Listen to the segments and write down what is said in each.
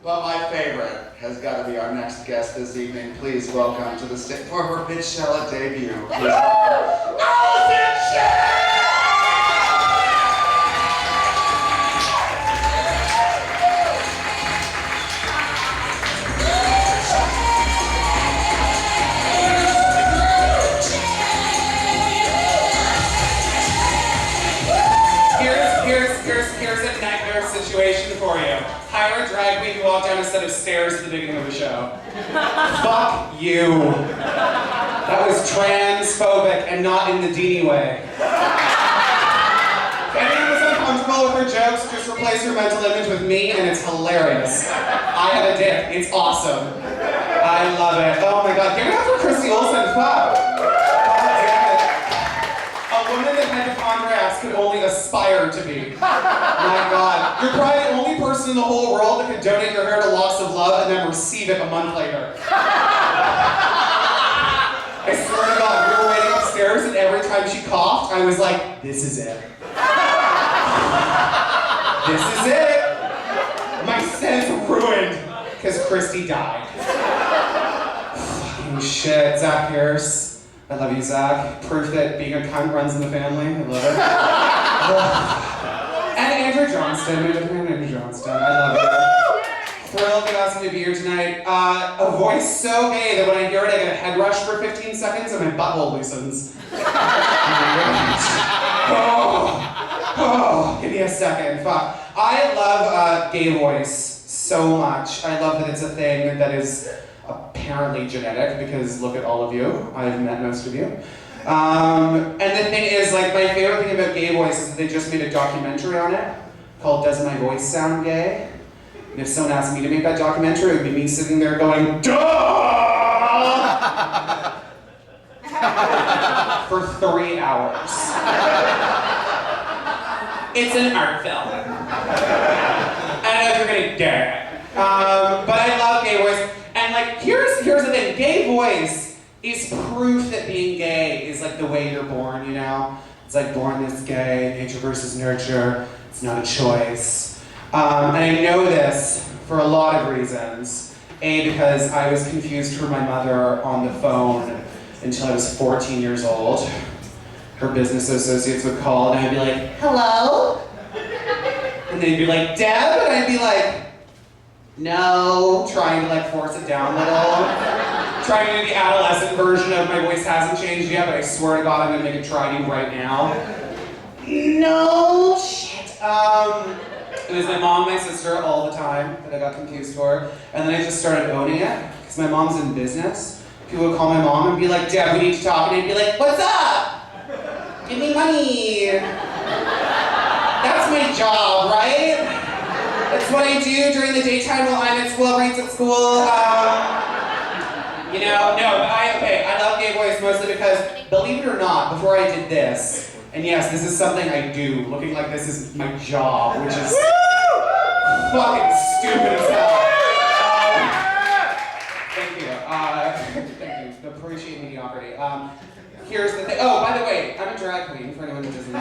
Well, my favorite has got to be our next guest this evening. Please welcome to the stage for her Bitchella debut. Please welcome Allysin Chaynes! Here's a nightmare situation for you. Hire a drag queen to walk down a set of stairs at the beginning of the show. Fuck you. That was transphobic and not in the Deanie way. If anyone was uncomfortable with her jokes, just replace her mental image with me and it's hilarious. I have a dick. It's awesome. I love it. Oh my god. Give it up for Christy Olsen. Fuck. A woman that hypochondriacs could only aspire to be. My God. You're probably the only person in the whole world that could donate your hair to Locks of Love and then receive it a month later. I swear to God, we were waiting upstairs and every time she coughed, I was like, this is it. This is it. My sense ruined because Christy died. Fucking shit, Zach Pierce. I love you, Zach. Proof that being a cunt runs in the family. I love it. And Andrew Johnston. Andrew Johnston. I love it. Thrilled to ask him to be here tonight. A voice so gay that when I hear it, I get a head rush for 15 seconds and my butthole loosens. Give me a second. Fuck. I love gay voice so much. I love that it's a thing that is apparently genetic, because look at all of you. I've met most of you. And the thing is, like, my favorite thing about gay voice is that they just made a documentary on it called Does My Voice Sound Gay? And if someone asked me to make that documentary, it would be me sitting there going, duh! For 3 hours. It's an art film. I don't know if you're gonna get it. But I love gay voice. And like, here's the thing, gay voice is proof that being gay is like the way you're born, you know? It's like born this gay, nature versus nurture, it's not a choice. And I know this for a lot of reasons. A, because I was confused for my mother on the phone until I was 14 years old. Her business associates would call and I'd be like, hello? And they'd be like, Deb? And I'd be like, no, trying to like force it down a little. Trying to do the adolescent version of my voice hasn't changed yet, but I swear to God I'm gonna make it try to right now. No shit. It was my mom and my sister all the time that I got confused for. And then I just started owning it, because my mom's in business. People would call my mom and be like, Deb, we need to talk. And I'd be like, what's up? Give me money. That's my job, right? That's what I do during the daytime while I'm at school, Reed's at school. You know, no, I love gay voice mostly because, believe it or not, before I did this, and yes, this is something I do, looking like this is my job, which is fucking stupid as hell. Thank you. Thank you. Appreciate mediocrity. Here's the thing. Oh, by the way, I'm a drag queen, for anyone who doesn't know.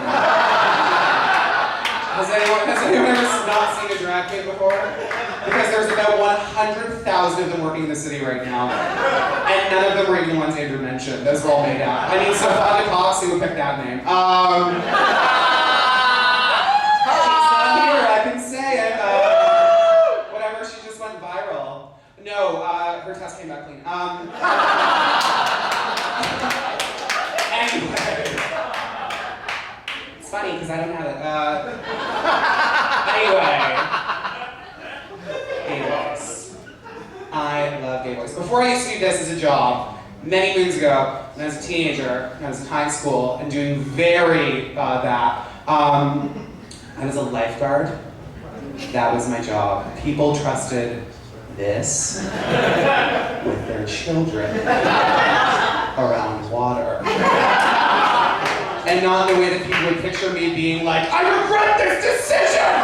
Has anyone ever not seen a drag queen before? Because there's about 100,000 of them working in the city right now. And none of them were even the ones Andrew mentioned. Those were all made up. I mean, Sophia Cox, who would pick that name. She's not here, I can say it. Whatever, she just went viral. No, her test came back clean. Anyway. It's funny, because I don't have it. Anyway. Gay voice. I love gay voice. Before I used to do this as a job, many moons ago, when I was a teenager, I was in high school, and doing very that, I was a lifeguard. That was my job. People trusted this with their children around water. And not in the way that people would picture me being like, I regret this decision!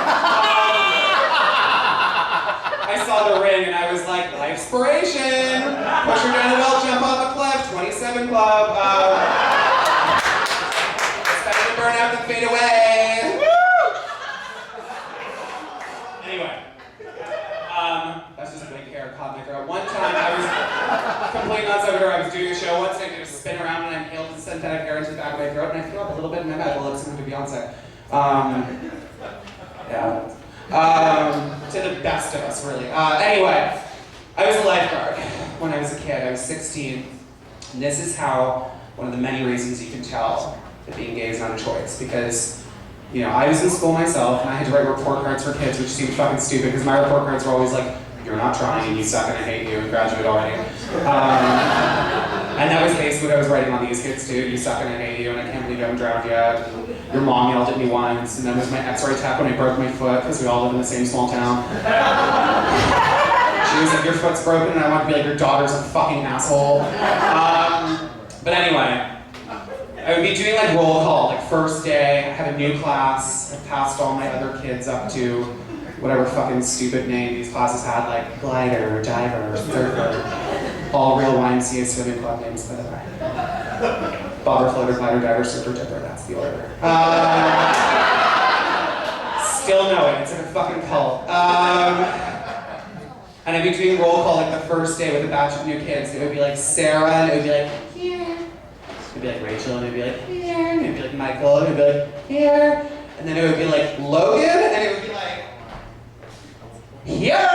I saw The Ring and I was like, lifespiration! Push her down the well, jump off a cliff, 27 Club. It's better to burn out than fade away. Anyway. That's just wig hair caught in my throat. One time I was completely nuts over here. I was doing a show once and I did a spin around and I inhaled the synthetic air into the back of my throat and I threw up a little bit in my mouth. It looks similar to Beyonce. To the best of us, really. Anyway, I was a lifeguard when I was a kid. I was 16. And this is how, one of the many reasons you can tell that being gay is not a choice. Because, you know, I was in school myself and I had to write report cards for kids, which seemed fucking stupid because my report cards were always like, you're not trying and you suck and I hate you and graduate already. And that was basically what I was writing on these kids too. You suck and I hate you and I can't believe I haven't drowned yet. Your mom yelled at me once, and then there's my ex-ray tech when I broke my foot because we all live in the same small town. She was like, your foot's broken, and I want to be like, your daughter's a fucking asshole. But anyway, I would be doing like roll call, like first day, I had a new class, I passed all my other kids up to whatever fucking stupid name these classes had, like glider, diver, surfer. All real YMCA swimming club names, by the way. Bobber, floater, glider, diver, surfer, dipper, that's the order. Still know it, it's like a fucking cult. And I'd be doing roll call like the first day with a batch of new kids. It would be like Sarah, and it would be like, here. It would be like Rachel, and it would be like, here. And it would be like Michael, and it would be like, here. And then it would be like Logan, and it would be like, here.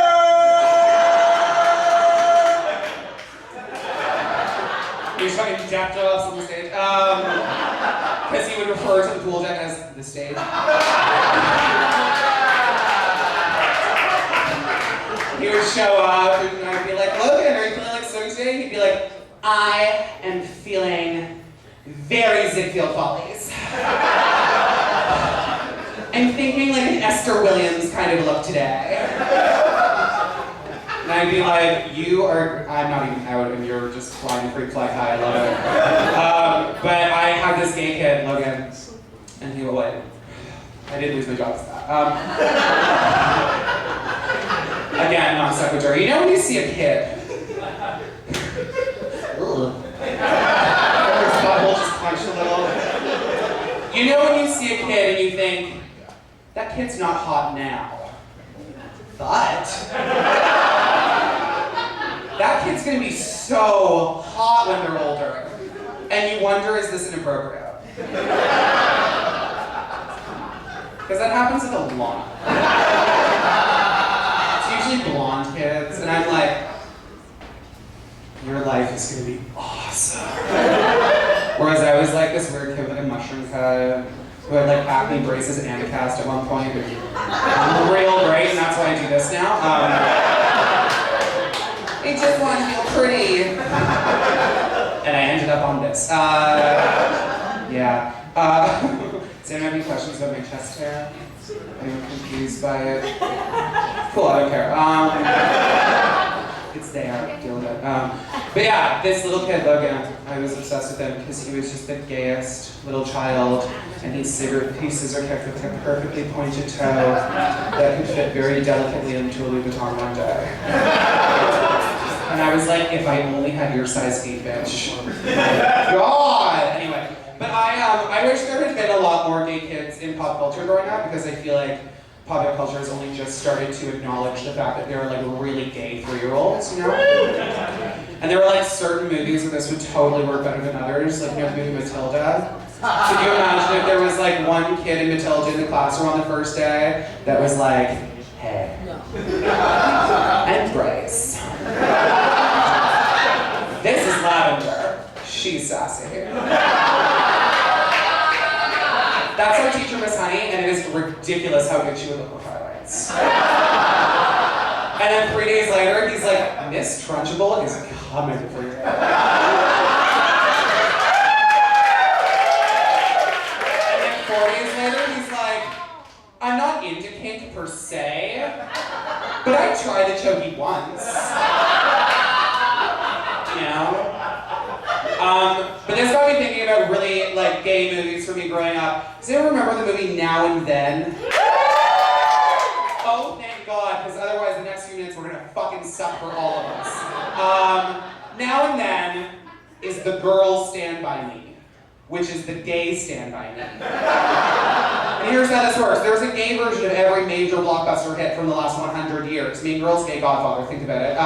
He was fucking jacked off on the stage. Because he would refer to the pool deck as the stage. He would show up and I'd be like, Logan, are you feeling like so today? He'd be like, I am feeling very Ziegfeld Follies. I'm thinking like an Esther Williams kind of look today. And I'd be like, I'm not even out and you're just flying free fly high, I love it. But I had this gay kid, Logan, and he would, I did lose my job for that. Again, non-sequitur. You know when you see a kid? His butthole just clenched a little. You know when you see a kid and you think, that kid's not hot now. But that kid's gonna be so hot when they're older. And you wonder, is this inappropriate? Because that happens like a lot. It's usually blonde kids, and I'm like, your life is gonna be awesome. Whereas I was like this weird kid with like a mushroom cut, who had like acne braces and a cast at one point. I'm real great, and that's why I do this now. I just want to feel pretty. And I ended up on this. Yeah. Does anyone have any questions about my chest hair? Anyone confused by it? Cool, I don't care. It's there, deal with it. But yeah, this little kid, Logan, I was obsessed with him because he was just the gayest little child, and he scissor kicked with a perfectly pointed toe that could fit very delicately into a Louis Vuitton one day. And I was like, if I only had your size feet, bitch. God! Anyway, but I wish there had been a lot more gay kids in pop culture growing up because I feel like popular culture has only just started to acknowledge the fact that there are like really gay 3-year-olds, you know? And there were like certain movies where this would totally work better than others, like you know the movie Matilda. Could you imagine if there was like one kid in Matilda in the classroom on the first day that was like, hey, I'm Bryce. This is Lavender. She's sassy. That's our teacher, Miss Honey, and it is ridiculous how good she would look with highlights. And then 3 days later, he's like, Miss Trunchbull is coming for you. And then 4 days later, he's like, I'm not into kink per se, but I tried the chokey once. You know? But this got me thinking about really like gay movies for me growing up. Does anyone remember the movie Now and Then? Oh, thank God, because otherwise the next few minutes we're gonna fucking suck for all of us. Now and Then is The Girls Stand By Me, which is the gay Stand By Me. And here's how this works. There's a gay version of every major blockbuster hit from the last 100 years. Mean Girls, Gay Godfather, think about it.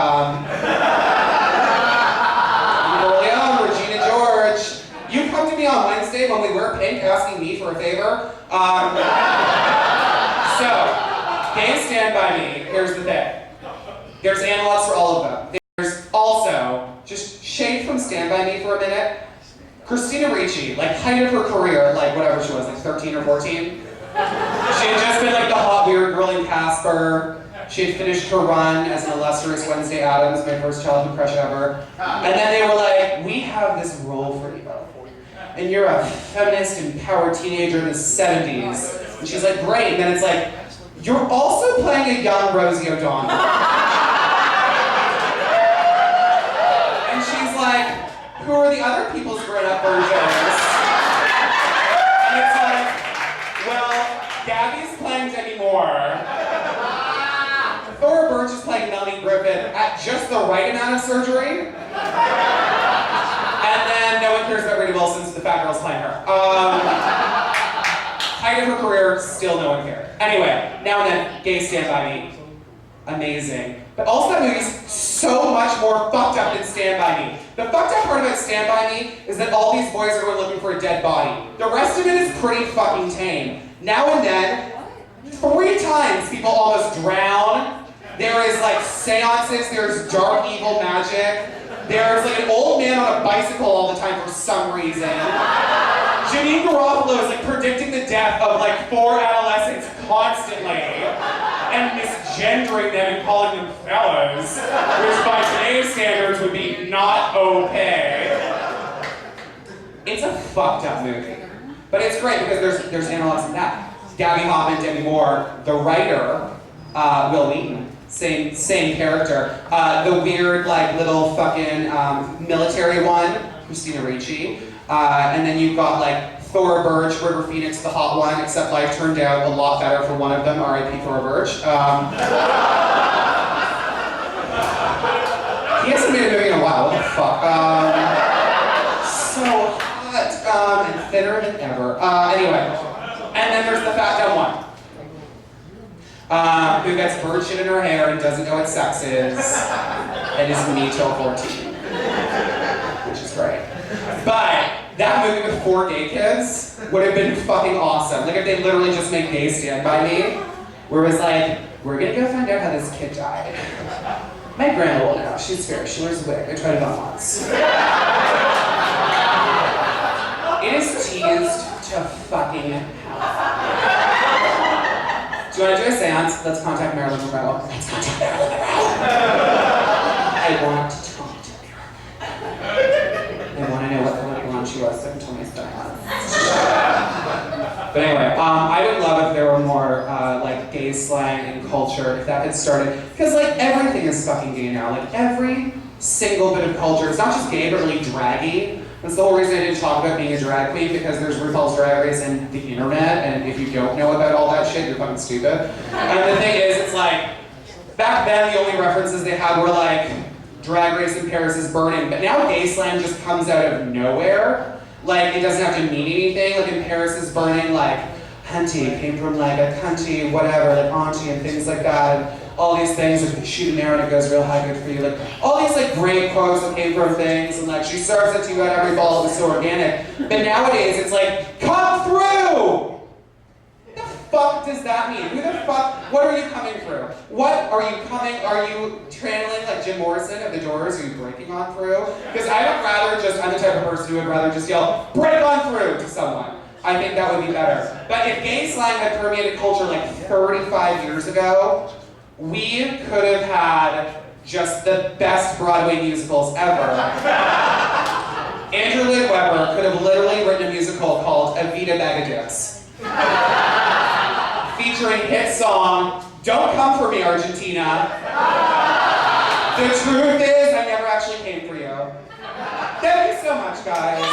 Leon, Regina George. You come to me on Wednesday when we wear pink asking me for a favor. So, gay Stand By Me, here's the thing. There's analogs for all of them. There's also, just shade from Stand By Me for a minute, Christina Ricci, like height of her career, like whatever she was, like 13 or 14. She had just been like the hot weird girl in Casper. She had finished her run as an illustrious Wednesday Addams, my first childhood crush ever. And then they were like, we have this role for you. And you're a feminist, empowered teenager in the 70s. And she's like, great. And then it's like, you're also playing a young Rosie O'Donnell. And she's like, who are the other people's grown-up versions? And it's like, well, Gabby's playing Demi Moore. Thora Birch is playing Melanie Griffith at just the right amount of surgery. And then no one cares about Rita Wilson, so the fat girl's playing her. Height of her career, still no one cared. Anyway, now and then, gay Stand By Me. Amazing. But also that movie's so much more fucked up than Stand By Me. The fucked up part about Stand By Me is that all these boys are going looking for a dead body. The rest of it is pretty fucking tame. Now and then, 3 times people almost drown. There is like seances, there's dark evil magic. There's like an old man on a bicycle all the time for some reason. Janine Garofalo is like predicting the death of like 4 adolescents constantly and misgendering them and calling them fellas, which by today's standards would be not okay. It's a fucked up movie, but it's great because there's analogs in that. Gabby Hoffman, Demi Moore, the writer, Will Wheaton. Same character. The weird, like, little fucking military one, Christina Ricci. And then you've got, like, Thora Birch, River Phoenix, the hot one, except life turned out a lot better for one of them, R.I.P. Thora Birch. He hasn't made a movie in a while, what the fuck? So hot, and thinner than ever. Anyway. And then there's the fat dumb one. Who gets bird shit in her hair and doesn't know what sex is, and is me till 14. Which is great. But that movie with 4 gay kids would have been fucking awesome. Like if they literally just made Gay Stand By Me, where it was like, we're gonna go find out how this kid died. My grandma will know, she's fair, she wears a wig, I tried it on once. It is teased to fucking hell. Do you want to do a seance? Let's contact Marilyn Monroe. Let's contact Marilyn Monroe. I want to talk to Marilyn. I want to know what kind of blonde she was so I can tell my style. But anyway, I would love if there were more like gay slang and culture, if that had started. Because like everything is fucking gay now. Like every single bit of culture is not just gay, but really draggy. That's the whole reason I didn't talk about being a drag queen, because there's RuPaul's Drag Race and the internet, and if you don't know about all that shit, you're fucking stupid. And the thing is, it's like, back then the only references they had were like, Drag Race in Paris is burning, but now gay slang just comes out of nowhere. Like, it doesn't have to mean anything, like in Paris is burning, like, hunty came from like a cunty, whatever, like auntie and things like that. And all these things, if you shoot an arrow and it goes real high, good for you. Like, all these like great quotes that came from things, and like, she serves it to you at every ball, it was so organic. But nowadays, it's like, come through! What the fuck does that mean? Who the fuck, what are you coming through? What are you coming, are you channeling like Jim Morrison of The Doors? Are you breaking on through? Because I would rather just, I'm the type of person who would rather just yell, break on through to someone. I think that would be better. But if gay slang had permeated culture like 35 years ago, we could have had just the best Broadway musicals ever. Andrew Lloyd Webber could have literally written a musical called Evita Bag of Dicks. Featuring hit song, Don't Come For Me, Argentina. The truth is, I never actually came for you. Thank you so much, guys.